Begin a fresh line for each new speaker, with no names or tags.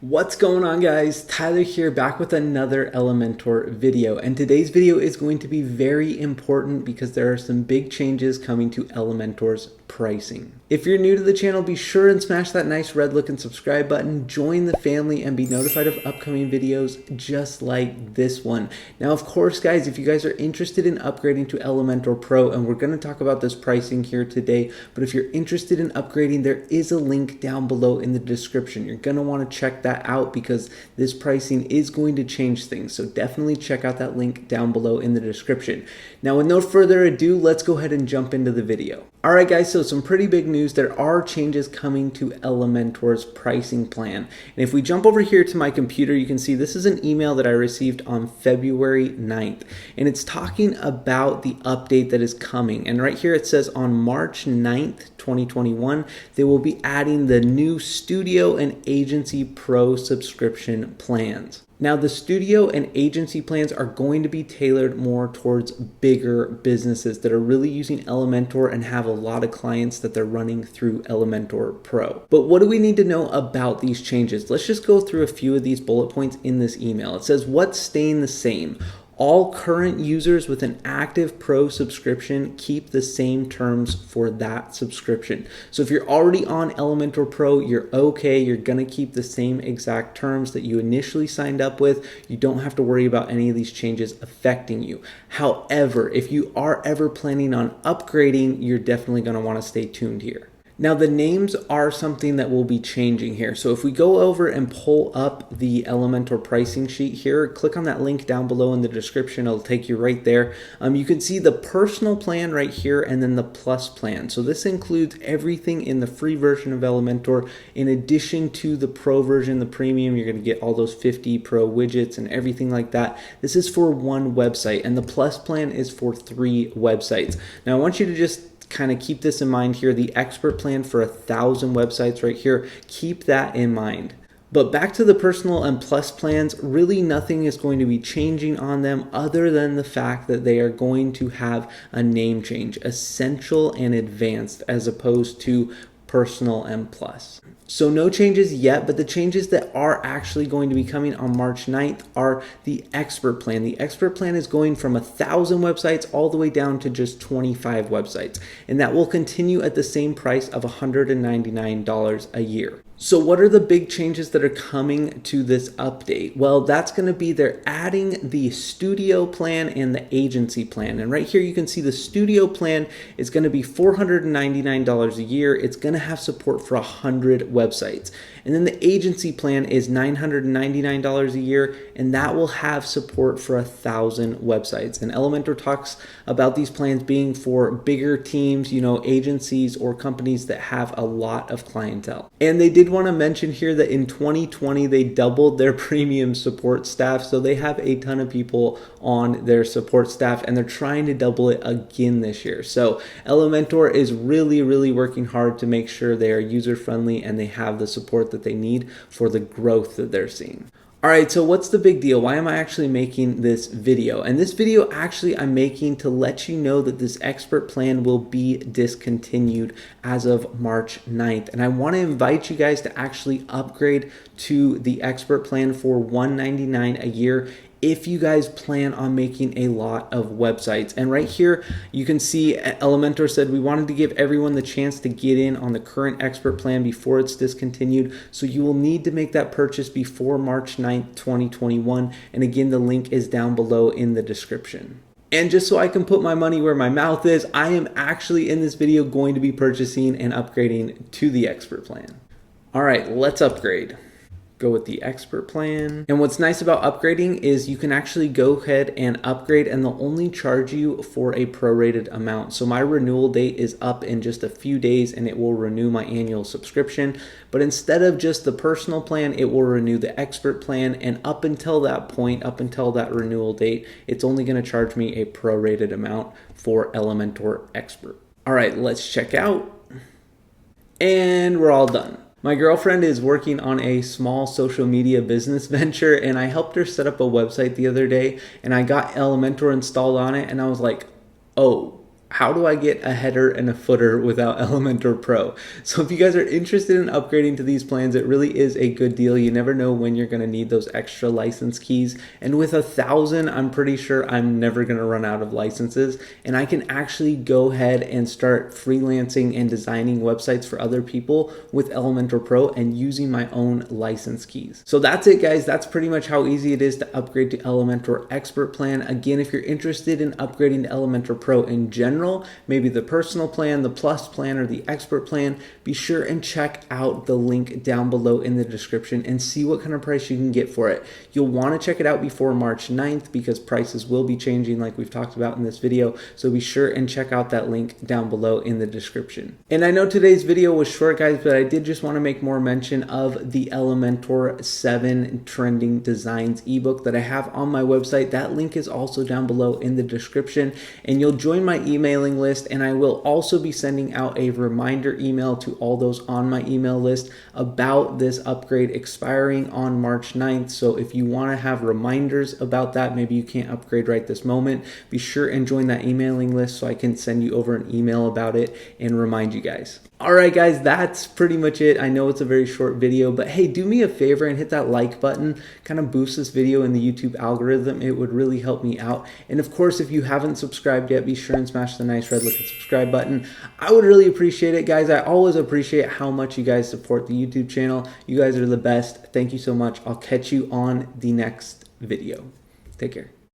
What's going on, guys? Tyler here, back with another Elementor video, and today's video is going to be very important because there are some big changes coming to Elementor's pricing. If you're new to the channel, be sure and smash that nice red looking subscribe button, join the family, and be notified of upcoming videos just like this one. Now, of course, guys, if you guys are interested in upgrading to Elementor Pro, and we're going to talk about this pricing here today, but if you're interested in upgrading, there is a link down below in the description. You're going to want to check that out because this pricing is going to change things. So definitely check out that link down below in the description. Now, with no further ado, let's go ahead and jump into the video. All right, guys, so some pretty big news. There are changes coming to Elementor's pricing plan. And if we jump over here to my computer, you can see this is an email that I received on February 9th. And it's talking about the update that is coming. And right here it says on March 9th, 2021, they will be adding the new Studio and Agency Pro subscription plans. Now, the Studio and Agency plans are going to be tailored more towards bigger businesses that are really using Elementor and have a lot of clients that they're running through Elementor Pro. But what do we need to know about these changes? Let's just go through a few of these bullet points in this email. It says what's staying the same. All current users with an active Pro subscription keep the same terms for that subscription. So if you're already on Elementor Pro, you're okay. You're going to keep the same exact terms that you initially signed up with. You don't have to worry about any of these changes affecting you. However, if you are ever planning on upgrading, you're definitely going to want to stay tuned here. Now, the names are something that will be changing here. So if we go over and pull up the Elementor pricing sheet here, click on that link down below in the description. It'll take you right there. You can see the personal plan right here and then the plus plan. So this includes everything in the free version of Elementor. In addition to the pro version, the premium, you're going to get all those 50 pro widgets and everything like that. This is for one website, and the plus plan is for 3 websites. Now, I want you to just kind of keep this in mind here. The expert plan for 1,000 websites right here, keep that in mind. But back to the personal and plus plans, really nothing is going to be changing on them other than the fact that they are going to have a name change, essential and advanced, as opposed to personal and plus. So no changes yet, but the changes that are actually going to be coming on March 9th are the expert plan. The expert plan is going from 1,000 websites all the way down to just 25 websites. And that will continue at the same price of $199 a year. So what are the big changes that are coming to this update? Well, that's going to be they're adding the Studio plan and the Agency plan. And right here you can see the Studio plan is going to be $499 a year. It's going to have support for 100 websites. And then the Agency plan is $999 a year, and that will have support for 1,000 websites. And Elementor talks about these plans being for bigger teams, agencies or companies that have a lot of clientele. And they did want to mention here that in 2020, they doubled their premium support staff. So they have a ton of people on their support staff, and they're trying to double it again this year. So Elementor is really, really working hard to make sure they are user-friendly and they have the support that they need for the growth that they're seeing. All right, so what's the big deal? Why am I actually making this video? And this video actually I'm making to let you know that this expert plan will be discontinued as of March 9th. And I want to invite you guys to actually upgrade to the expert plan for $199 a year if you guys plan on making a lot of websites. And right here, you can see Elementor said we wanted to give everyone the chance to get in on the current expert plan before it's discontinued. So you will need to make that purchase before March 9th, 2021. And again, the link is down below in the description. And just so I can put my money where my mouth is, I am actually in this video going to be purchasing and upgrading to the expert plan. All right, let's upgrade. Go with the expert plan. And what's nice about upgrading is you can actually go ahead and upgrade, and they'll only charge you for a prorated amount. So my renewal date is up in just a few days, and it will renew my annual subscription. But instead of just the personal plan, it will renew the expert plan. And up until that point, up until that renewal date, it's only going to charge me a prorated amount for Elementor Expert. All right, let's check out. And we're all done. My girlfriend is working on a small social media business venture, and I helped her set up a website the other day, and I got Elementor installed on it, and I was like, oh, how do I get a header and a footer without Elementor Pro? So if you guys are interested in upgrading to these plans, it really is a good deal. You never know when you're going to need those extra license keys. And with 1,000, I'm pretty sure I'm never going to run out of licenses. And I can actually go ahead and start freelancing and designing websites for other people with Elementor Pro and using my own license keys. So that's it, guys. That's pretty much how easy it is to upgrade to Elementor Expert Plan. Again, if you're interested in upgrading to Elementor Pro in general, maybe the personal plan, the plus plan, or the expert plan, be sure and check out the link down below in the description and see what kind of price you can get for it. You'll want to check it out before March 9th because prices will be changing like we've talked about in this video. So be sure and check out that link down below in the description. And I know today's video was short, guys, but I did just want to make more mention of the Elementor 7 Trending Designs ebook that I have on my website. That link is also down below in the description, and you'll join my emailing list, and I will also be sending out a reminder email to all those on my email list about this upgrade expiring on March 9th. So if you want to have reminders about that, maybe you can't upgrade right this moment, be sure and join that emailing list so I can send you over an email about it and remind you guys. All right, guys, that's pretty much it. I know it's a very short video, but hey, do me a favor and hit that like button. Kind of boost this video in the YouTube algorithm. It would really help me out. And of course, if you haven't subscribed yet, be sure and smash the nice red looking subscribe button. I would really appreciate it, guys. I always appreciate how much you guys support the YouTube channel. You guys are the best. Thank you so much. I'll catch you on the next video. Take care.